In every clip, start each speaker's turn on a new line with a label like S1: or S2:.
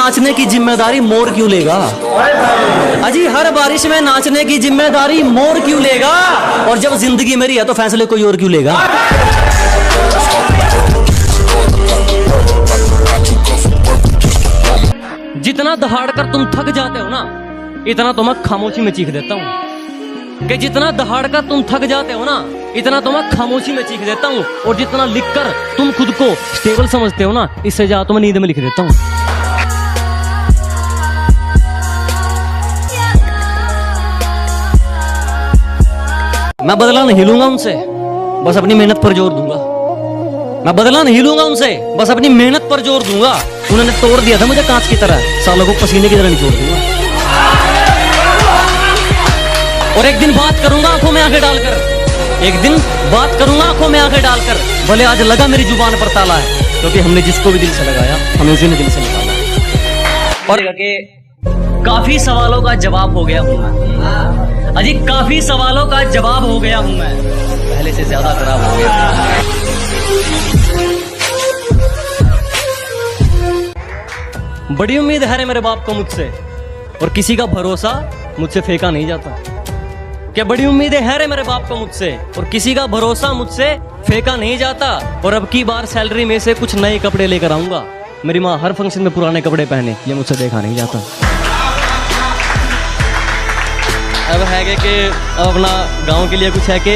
S1: नाचने की जिम्मेदारी मोर क्यों लेगा? अजी हर बारिश में नाचने की जिम्मेदारी मोर क्यों लेगा? और जब जिंदगी मेरी है तो फैसले कोई और क्यों लेगा? जितना दहाड़ कर तुम थक जाते हो ना, इतना तो मैं खामोशी में चीख देता हूँ। कि जितना दहाड़ कर तुम थक जाते हो ना, इतना तो मैं खामोशी में चीख देता हूँ। और जितना लिखकर तुम खुद को स्टेबल समझते हो ना, इससे ज्यादा तो मैं नींद में लिख देता हूँ। मैं बदला नहीं लूंगा उनसे, बस अपनी मेहनत पर जोर दूंगा। मैं बदला नहीं लूंगा उनसे, बस अपनी मेहनत पर जोर दूंगा। उन्होंने तोड़ दिया था मुझे कांच की तरह, सालों को पसीने की तरह निचोड़ दूंगा। और एक दिन बात करूंगा आंखों में आंखें डालकर, एक दिन बात करूंगा आंखों में आंखें डालकर। भले आज लगा मेरी जुबान पर ताला है, क्योंकि हमने जिसको भी दिल से लगाया हमें उसी ने दिल से निकाला। और काफी सवालों का जवाब हो गया हूं मैं, अजी काफी सवालों का जवाब हो गया हूं मैं, पहले से ज्यादा खराब हो गया। बड़ी उम्मीद है मेरे बाप को मुझसे, और किसी का भरोसा मुझसे फेंका नहीं जाता। क्या बड़ी उम्मीदें है रे मेरे बाप को मुझसे, और किसी का भरोसा मुझसे फेंका नहीं जाता। और अब की बार सैलरी में से कुछ नए कपड़े लेकर आऊंगा। मेरी माँ हर फंक्शन में पुराने कपड़े पहने, ये मुझसे देखा नहीं जाता। अब है कि अब अपना गांव के लिए कुछ है कि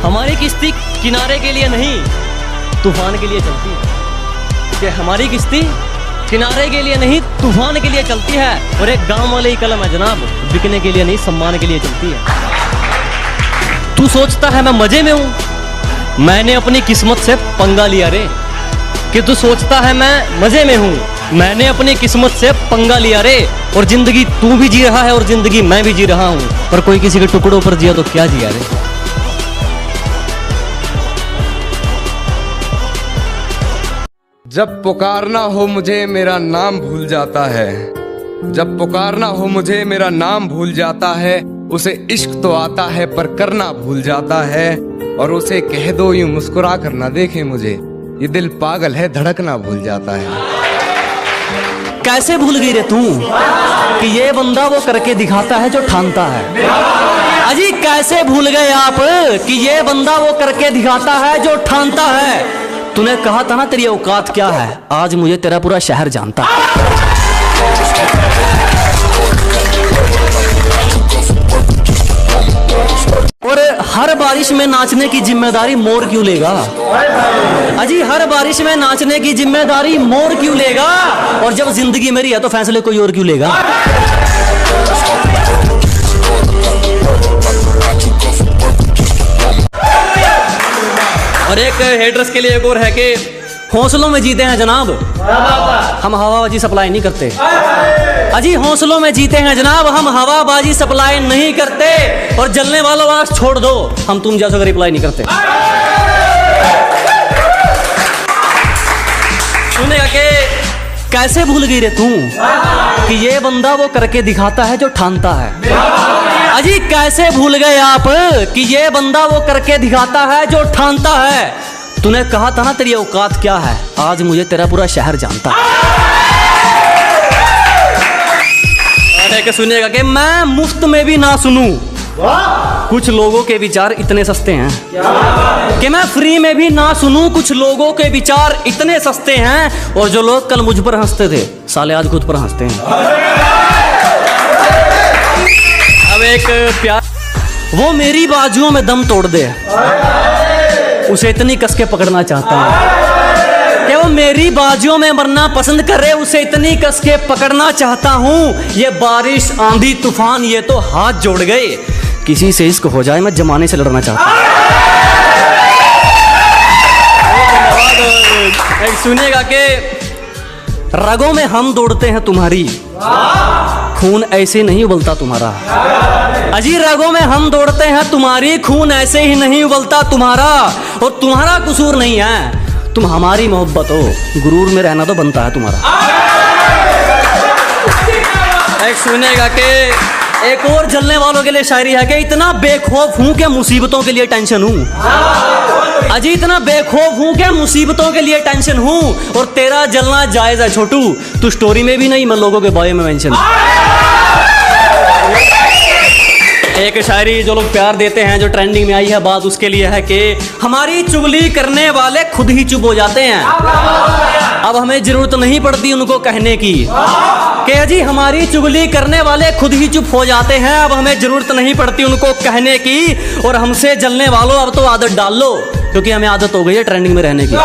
S1: हमारी किश्ती किनारे के लिए नहीं, तूफान के लिए चलती है। कि हमारी किश्ती किनारे के लिए नहीं, तूफान के लिए चलती है। और एक गांव वाले ही कलम है जनाब, बिकने के लिए नहीं, सम्मान के लिए चलती है। तू सोचता है मैं मजे में हूं, मैंने अपनी किस्मत से पंगा लिया रे। कि तू सोचता है मैं मजे में हूं, मैंने अपनी किस्मत से पंगा लिया रे। और जिंदगी तू भी जी रहा है और जिंदगी मैं भी जी रहा हूं, पर कोई किसी के टुकड़ों पर जिया तो क्या जिया रे।
S2: जब पुकारना हो मुझे मेरा नाम भूल जाता है, जब पुकारना हो मुझे मेरा नाम भूल जाता है। उसे इश्क तो आता है पर करना भूल जाता है। और उसे कह दो यूं मुस्कुरा कर ना देखे मुझे, ये दिल पागल है धड़कना भूल जाता है।
S1: कैसे भूल गई रे तू कि ये बंदा वो करके दिखाता है जो ठानता है? अजी कैसे भूल गए आप कि ये बंदा वो करके दिखाता है जो ठानता है? तूने कहा था ना तेरी औकात क्या है, आज मुझे तेरा पूरा शहर जानता है। और हर बारिश में नाचने की जिम्मेदारी मोर क्यों लेगा? अजी हर बारिश में नाचने की जिम्मेदारी मोर क्यों लेगा? और जब जिंदगी मेरी है तो फैसले कोई और क्यों लेगा? और एक हेडर्स के लिए एक और है कि हौसलों में जीते हैं जनाब, हम हवाबाजी सप्लाई नहीं करते। अजी हौसलों में जीते हैं जनाब, हम हवाबाजी सप्लाई नहीं करते। और जलने वालों आवाज छोड़ दो, हम तुम जैसा रिप्लाई नहीं करते। सुनेगा कि कैसे भूल गई रे तू कि ये बंदा वो करके दिखाता है जो ठानता है? अजी कैसे भूल गए आप कि ये बंदा वो करके दिखाता है जो ठानता है? तूने कहा था ना तेरी औकात क्या है, आज मुझे तेरा पूरा शहर जानता है। अरे सुनिएगा कि मैं मुफ्त में भी ना सुनूं, कुछ लोगों के विचार इतने सस्ते हैं कि मैं फ्री में भी ना सुनूं। कुछ लोगों के विचार इतने सस्ते हैं, और जो लोग कल मुझ पर हंसते थे साले आज खुद पर हंसते हैं। अब एक प्यार, वो मेरी बाजुओं में दम तोड़ दे, उसे इतनी कस के पकड़ना चाहता हूँ कि वो मेरी बाजुओं में मरना पसंद करे, उसे इतनी कस के पकड़ना चाहता हूँ। ये बारिश आंधी तूफान ये तो हाथ जोड़ गए, किसी से इश्क हो जाए मैं जमाने से लड़ना चाहता हूँ। एक सुनिएगा कि रगों में हम दौड़ते हैं तुम्हारी, खून ऐसे नहीं उबलता तुम्हारा। अजी रगों में हम दौड़ते हैं तुम्हारी, खून ऐसे ही नहीं उबलता तुम्हारा। और तुम्हारा कसूर नहीं है, तुम हमारी मोहब्बत हो, गुरूर में रहना तो बनता है तुम्हारा। एक सुनेगा कि एक और जलने वालों के लिए शायरी है कि इतना बेखौफ हूं कि मुसीबतों के लिए टेंशन हूं। अजी इतना बेखौफ हूँ क्या, मुसीबतों के लिए टेंशन हूँ, और तेरा जलना जायज है छोटू, तू स्टोरी में भी नहीं मैं लोगों के बारे में मेंशन। एक शायरी जो लोग प्यार देते हैं, जो ट्रेंडिंग में आई है बात उसके लिए है कि हमारी चुगली करने वाले खुद ही चुप हो जाते हैं, अब हमें जरूरत नहीं पड़ती उनको कहने की। कि जी हमारी चुगली करने वाले खुद ही चुप हो जाते हैं, अब हमें जरूरत नहीं पड़ती उनको कहने की, और हमसे जलने वालों अब तो आदत डाल लो, क्योंकि हमें आदत हो गई है ट्रेंडिंग में रहने की।